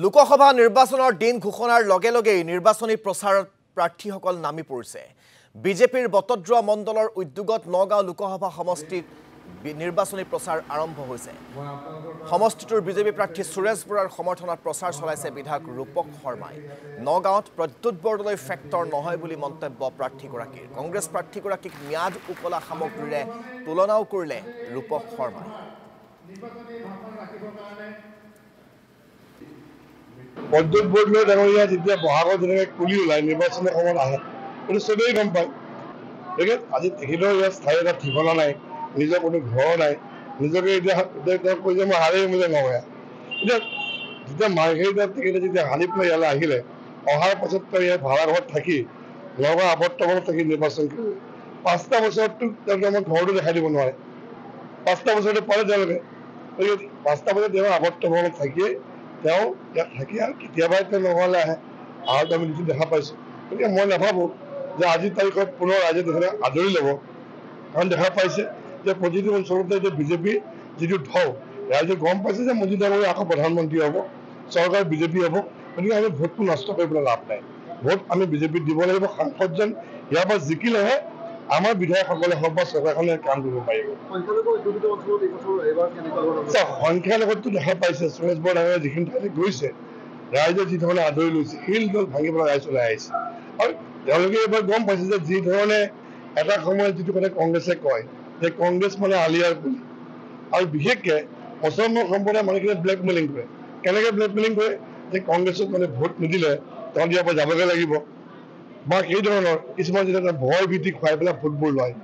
লোকসভা নিৰ্বাচনৰ দিন ঘোষণাৰ লগে লগেই নিৰ্বাচনী প্ৰচাৰত প্ৰাৰ্থীসকল নামি পৰিছে। বিজেপিৰ বটদ্ৰৱা মণ্ডলৰ উদ্যোগত নগাঁও লোকসভা সমষ্টিত নিৰ্বাচনী প্ৰচাৰ আৰম্ভ হৈছে। সমষ্টিটোৰ বিজেপি প্ৰাৰ্থী সুৰেশ বৰাৰ সমৰ্থনত প্ৰচাৰ চলাইছে বিধায়ক ৰূপক শৰ্মাই। নগাঁৱত প্ৰদ্যুৎ বৰদলৈ ফেক্টৰ নহয় বুলি মন্তব্য প্ৰাৰ্থীগৰাকীৰ। কংগ্ৰেছ প্ৰাৰ্থীগৰাকীক ম্যাদ উকলা সামগ্ৰীৰে তুলনাও কৰিলে ৰূপক শৰ্মাই। প্ৰদ্যুৎ বৰদলৈ ডাঙৰীয়া যেতিয়া বহাগত যেনেকৈ কুলি ওলায় নিৰ্বাচনৰ সময়ত আহে, সেইটো চবেই গম পায়। গতিকে আজি তেখেতৰ ইয়াত স্থায়ী এটা ঠিকনা নাই, নিজৰ কোনো ঘৰ নাই, নিজকে এতিয়া কৈ যে মই হাৰেই মোলে নগয়া। এতিয়া যেতিয়া মাৰ্ঘেৰিটাত তেখেতে যেতিয়া হালি পেলাই ইয়ালৈ আহিলে, অহাৰ পাছত তেওঁ ইয়াত ভাড়া ঘৰত থাকি নগাঁও আৱৰ্তমানত থাকি নিৰ্বাচন কৰিলে। 5টা বছৰততো তেওঁলোকে আমাক ঘৰটো দেখাই দিব নোৱাৰে। 5টা বছৰতে পালে তেওঁলোকে। গতিকে 5টা বছৰত তেওঁ আৱৰ্তমানত থাকিয়ে তেওঁ ইয়াত থাকি আৰু কেতিয়াবাই তেওঁ নগাঁৱলৈ আহে, আহোঁতে আমি যিটো দেখা পাইছোঁ। গতিকে মই নাভাবোঁ যে আজিৰ তাৰিখত পুনৰ ৰাইজে তেখেতক আদৰি ল'ব, কাৰণ দেখা পাইছে যে প্ৰতিটো অঞ্চলতে এতিয়া বিজেপিৰ যিটো ঢৌ, ৰাইজে গম পাইছে যে মোদী ডাঙৰীয়া আকৌ প্ৰধানমন্ত্ৰী হ'ব, চৰকাৰ বিজেপি হ'ব। গতিকে আমি ভোটটো নষ্ট কৰিবলৈ লাভ নাই। ভোট আমি বিজেপিত দিব লাগিব। সাংসদজন ইয়াৰ পৰা জিকিলেহে আমাৰ বিধায়কসকলে হওক বা চৰকাৰখনে কাম কৰিব পাৰিব। সংখ্যালঘুটো দেখা পাইছে, সুৰেশ বৰা ডাঙৰীয়া যিখিনি ঠাইতে গৈছে, ৰাইজে যি ধৰণে আদৰি লৈছে, শিল দল ভাঙি পেলাই ৰাইজ ওলাই আহিছে। আৰু তেওঁলোকে এইবাৰ গম পাইছে যে যি ধৰণে এটা সময়ত যিটো কথা কংগ্ৰেছে কয় যে কংগ্ৰেছ মানে আলিয়াৰ বুলি, আৰু বিশেষকৈ মুছলমান সম্প্ৰদায়ৰ মানুহখিনিয়ে ব্লেকমেইলিং কৰে। কেনেকৈ ব্লেকমেইলিং কৰে যে কংগ্ৰেছক মানে ভোট নিদিলে তহঁত ইয়াৰ পৰা যাবগৈ লাগিব, বা সেই ধৰণৰ কিছুমান যেতিয়া ভয় ভীতি খুৱাই পেলাই ভোটবোৰ লয়।